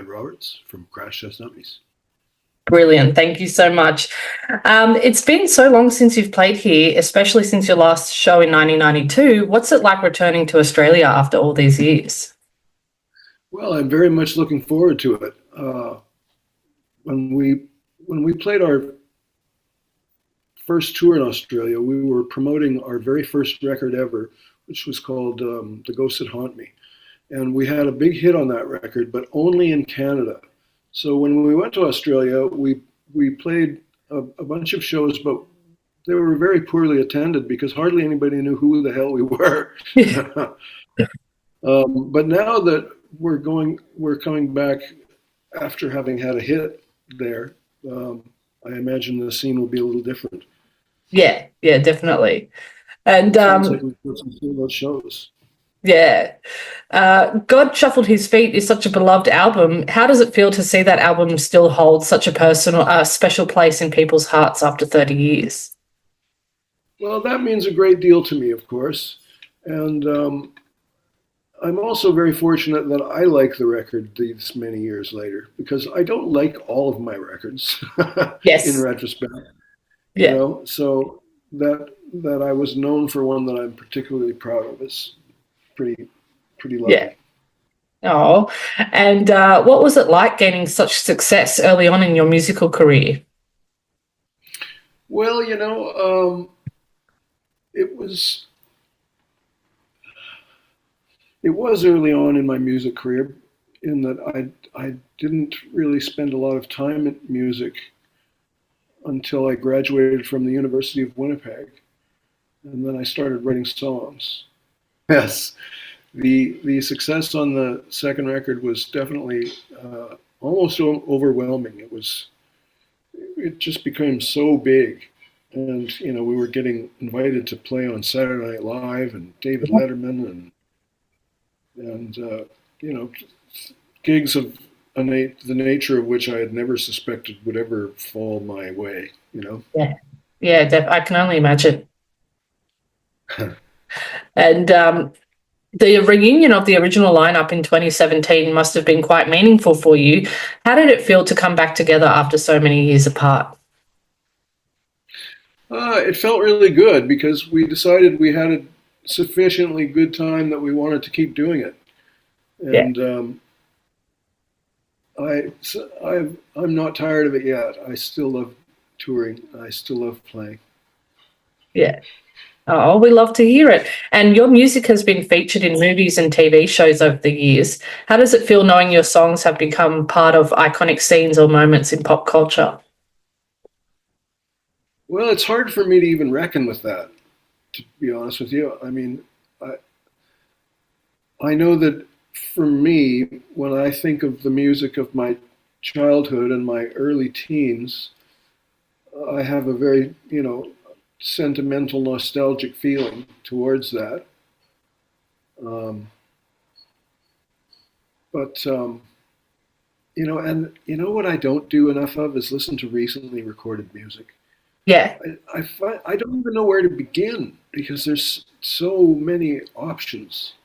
Brad Roberts from Croudace Dummies. Brilliant. Thank you so much. It's been so long since you've played here, especially since your last show in 1992. What's it like returning to Australia after all these years? Well, I'm very much looking forward to it. When we played our first tour in Australia, we were promoting our very first record ever, which was called The Ghosts That Haunt Me. And we had a big hit on that record, but only in Canada. So when we went to Australia, we played a bunch of shows, but they were very poorly attended because hardly anybody knew who the hell we were. But now that we're coming back after having had a hit there, I imagine the scene will be a little different. Yeah, definitely. And sounds like we've got some cool shows. Yeah. God Shuffled His Feet is such a beloved album. How does it feel to see that album still hold such a personal, special place in people's hearts after 30 years? Well, that means a great deal to me, of course. And I'm also very fortunate that I like the record these many years later, because I don't like all of my records Yes. in retrospect. Yeah. You know, so that I was known for one that I'm particularly proud of is pretty lovely. Yeah. Oh, and what was it like gaining such success early on in your musical career? Well, you know, it was early on in my music career in that I didn't really spend a lot of time at music until I graduated from the University of Winnipeg, and then I started writing songs. Yes, the success on the second record was definitely almost overwhelming. It just became so big, and you know we were getting invited to play on Saturday Night Live and David Letterman and you know gigs of the nature of which I had never suspected would ever fall my way. You know. Yeah, I can only imagine. And the reunion of the original lineup in 2017 must have been quite meaningful for you. How did it feel to come back together after so many years apart? It felt really good because we decided we had a sufficiently good time that we wanted to keep doing it. And I'm not tired of it yet. I still love touring. I still love playing. Yeah. Oh, we love to hear it. And your music has been featured in movies and TV shows over the years. How does it feel knowing your songs have become part of iconic scenes or moments in pop culture? Well, it's hard for me to even reckon with that, to be honest with you. I mean, I know that for me, when I think of the music of my childhood and my early teens, I have a very, you know, sentimental, nostalgic feeling towards that. But you know, and you know what I don't do enough of is listen to recently recorded music. Yeah. I don't even know where to begin because there's so many options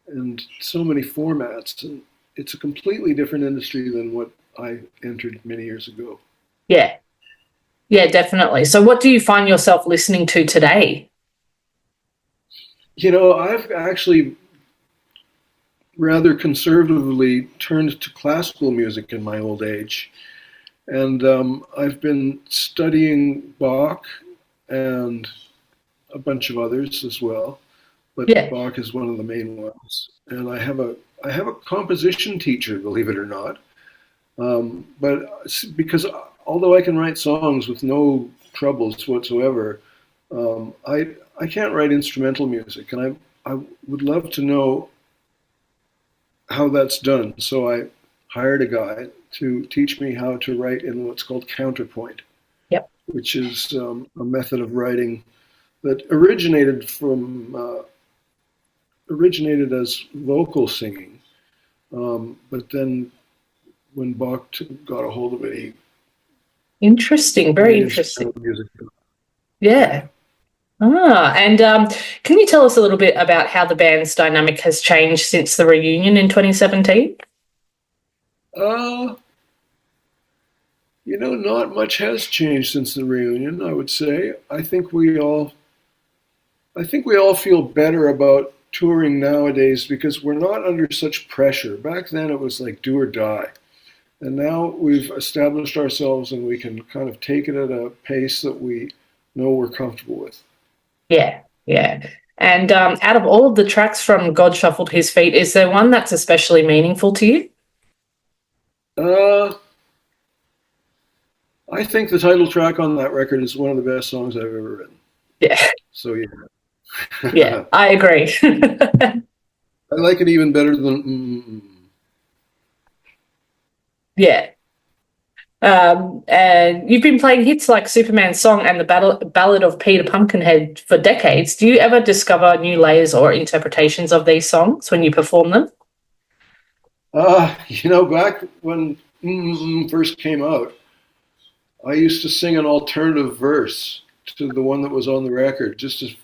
and so many formats, and it's a completely different industry than what I entered many years ago. Yeah. Yeah, definitely. So what do you find yourself listening to today? You know, I've actually rather conservatively turned to classical music in my old age. And I've been studying Bach and a bunch of others as well. But Bach is one of the main ones. And I have a composition teacher, believe it or not. But because although I can write songs with no troubles whatsoever, I can't write instrumental music, and I would love to know how that's done. So I hired a guy to teach me how to write in what's called counterpoint, which is a method of writing that originated as vocal singing, but then when Bach got a hold of it, he very interesting. Yeah. And can you tell us a little bit about how the band's dynamic has changed since the reunion in 2017? Uh, not much has changed since the reunion, I would say. I think we all feel better about touring nowadays because we're not under such pressure. Back then it was like do or die. And now we've established ourselves and we can kind of take it at a pace that we know we're comfortable with. Yeah, yeah. And out of all of the tracks from God Shuffled His Feet, is there one that's especially meaningful to you? Uh, I think the title track on that record is one of the best songs I've ever written. Yeah, So yeah. yeah, I agree. I like it even better than. Yeah. And you've been playing hits like Superman's Song and the Ballad of Peter Pumpkinhead for decades. Do you ever discover new layers or interpretations of these songs when you perform them? Back when first came out, I used to sing an alternative verse to the one that was on the record, just to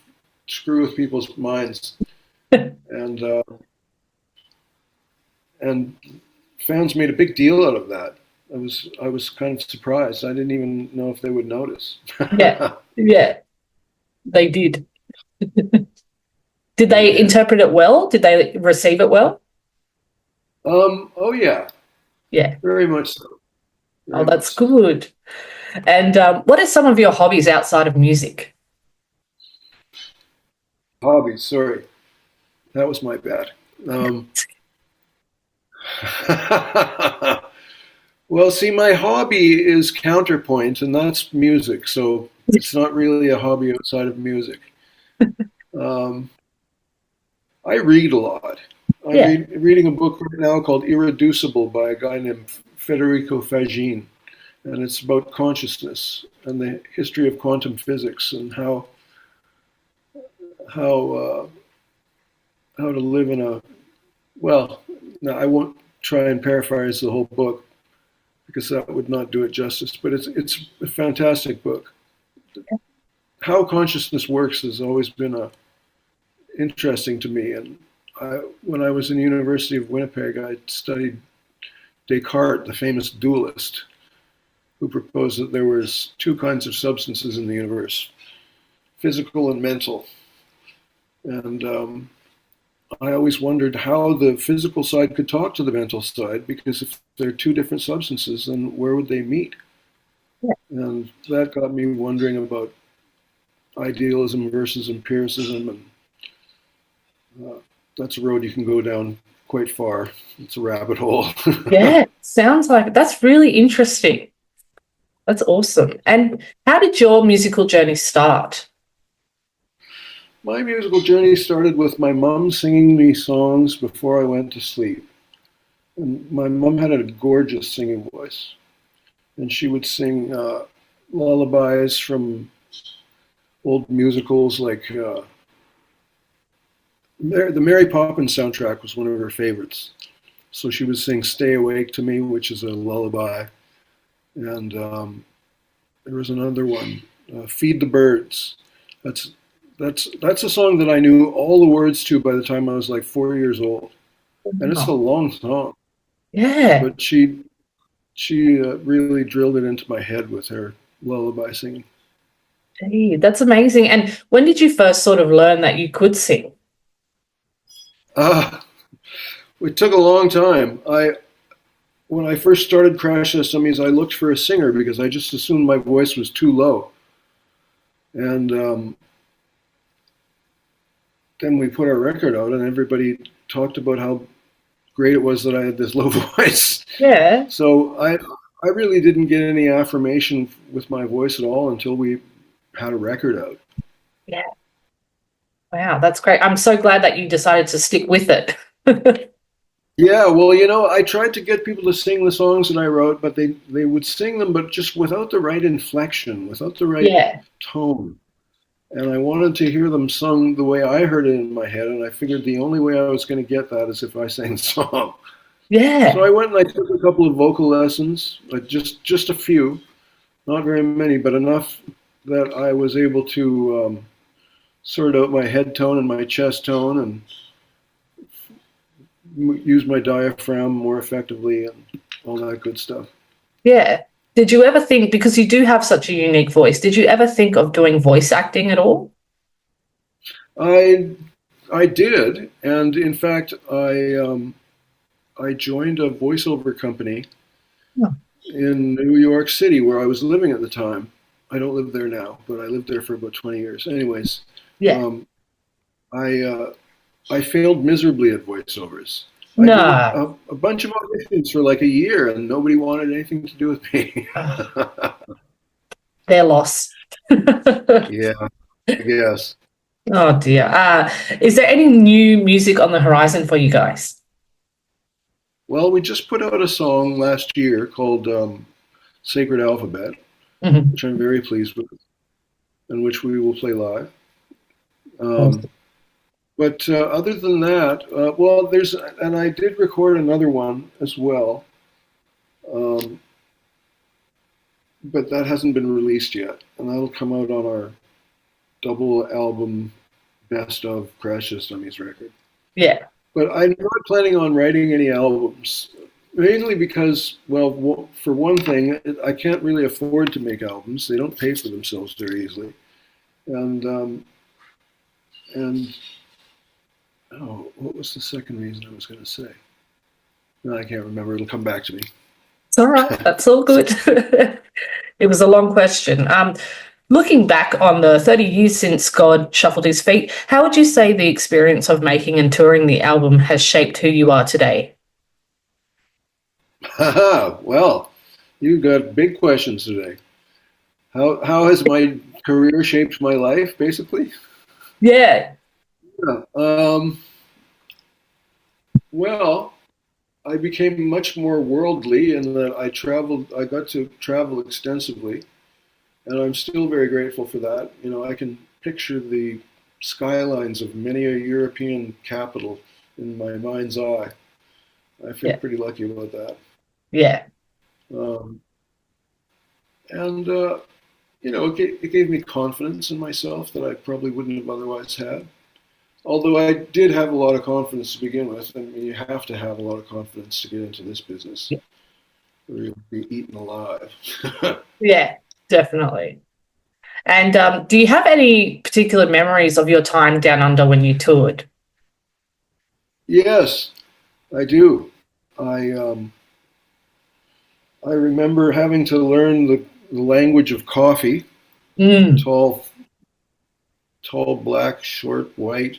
screw with people's minds, and and fans made a big deal out of that. I was kind of surprised. I didn't even know if they would notice. Yeah, yeah, they did. Did They they did. interpret it well? Did they receive it well? Oh yeah, Yeah. very much so. Oh, Very that's much so. good. And what are some of your hobbies outside of music? Hobbies. Sorry, that was my bad. Um, well, see, my hobby is counterpoint, and that's music. So it's not really a hobby outside of music. Um, I read a lot. I'm Yeah. reading a book right now called Irreducible by a guy named Federico Fagin, and it's about consciousness and the history of quantum physics and how how to live in a well. No, I won't try and paraphrase the whole book because that would not do it justice. But it's a fantastic book. How consciousness works has always been interesting to me, and when I was in the University of Winnipeg, I studied Descartes, the famous dualist, who proposed that there was two kinds of substances in the universe: physical and mental. And I always wondered how the physical side could talk to the mental side, because if they're two different substances, then where would they meet? Yeah. And that got me wondering about idealism versus empiricism, and that's a road you can go down quite far. It's a rabbit hole. Yeah, sounds like that's really interesting. That's awesome. And how did your musical journey start? My musical journey started with my mom singing me songs before I went to sleep. And my mom had a gorgeous singing voice, and she would sing lullabies from old musicals like the Mary Poppins soundtrack was one of her favorites. So she would sing "Stay Awake" to me, which is a lullaby, and there was another one, "Feed the Birds." That's that's a song that I knew all the words to by the time I was like 4 years old, and it's a Wow. long song, Yeah. but she really drilled it into my head with her lullaby singing. Gee, that's amazing. And when did you first sort of learn that you could sing? Uh, it took a long time. When I first started Crash Test Dummies, I looked for a singer because I just assumed my voice was too low. And then we put our record out, and everybody talked about how great it was that I had this low voice. Yeah. So I really didn't get any affirmation with my voice at all until we had a record out. Yeah. Wow, that's great. I'm so glad that you decided to stick with it. Yeah, well, I tried to get people to sing the songs that I wrote, but they would sing them, but just without the right inflection, without the right Yeah. tone. And I wanted to hear them sung the way I heard it in my head, and I figured the only way I was going to get that is if I sang the song. So Yeah. I went and I took a couple of vocal lessons, like just a few, not very many, but enough that I was able to sort out my head tone and my chest tone and use my diaphragm more effectively. And all that good stuff. Yeah. Did you ever think, because you do have such a unique voice, did you ever think of doing voice acting at all? I I did, and in fact, I joined a voiceover company Oh. in New York City where I was living at the time. I don't live there now, but I lived there for about 20 years. Anyways, Yeah. um, I I failed miserably at voiceovers. I did No. a bunch of auditions for like a year, and nobody wanted anything to do with me. Oh, their loss. Yeah, I guess. Oh dear. Is there any new music on the horizon for you guys? Well, we just put out a song last year called Sacred Alphabet, Mhm. which I'm very pleased with, and which we will play live. Um, Awesome. but other than that, well, and I did record another one as well, um, but that hasn't been released yet, and that'll come out on our double album best of Croudace Dummies record. Yeah. But I'm not planning on writing any albums, mainly because, well, for one thing, I can't really afford to make albums. They don't pay for themselves very easily, and and oh, what was the second reason I was going to say? No, I can't remember. It'll come back to me. It's all right. That's all good. It was a long question. Looking back on the 30 years since God shuffled his feet, how would you say the experience of making and touring the album has shaped who you are today? Haha, well, you got big questions today. How has my career shaped my life, basically? Yeah. Yeah. Well, I became much more worldly in that I traveled. I got to travel extensively, and I'm still very grateful for that. You know, I can picture the skylines of many a European capital in my mind's eye. I feel Yeah. pretty lucky about that. Yeah. Um, and you know, it gave me confidence in myself that I probably wouldn't have otherwise had. Although I did have a lot of confidence to begin with. I mean, you have to have a lot of confidence to get into this business, or you'll be eaten alive. Yeah, definitely. And do you have any particular memories of your time down under when you toured? Yes, I do. I I remember having to learn the language of coffee. Mm. Tall, tall, black, short, white.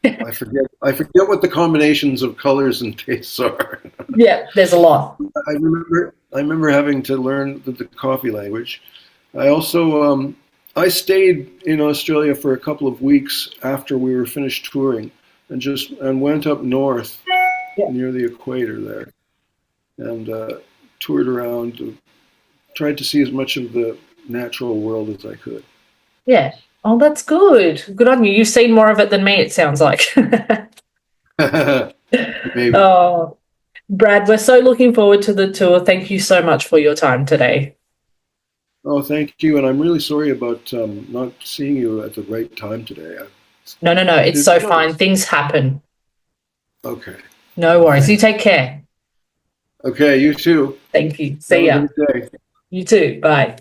I forget what the combinations of colors and tastes are. Yeah, there's a lot. I remember having to learn the coffee language. I also I stayed in Australia for a couple of weeks after we were finished touring, and went up north Yeah. near the equator there, and toured around, tried to see as much of the natural world as I could. Yeah. Oh, that's good. Good on you. You've seen more of it than me, it sounds like. Maybe. Oh, Brad, we're so looking forward to the tour. Thank you so much for your time today. Oh, thank you, and I'm really sorry about not seeing you at the right time today. No, no, no. I It's so didn't fine. notice. Things happen. Okay. No Well, worries. You thanks. take care. Okay, you too. Thank you. Have See a ya. great day. You too. Bye.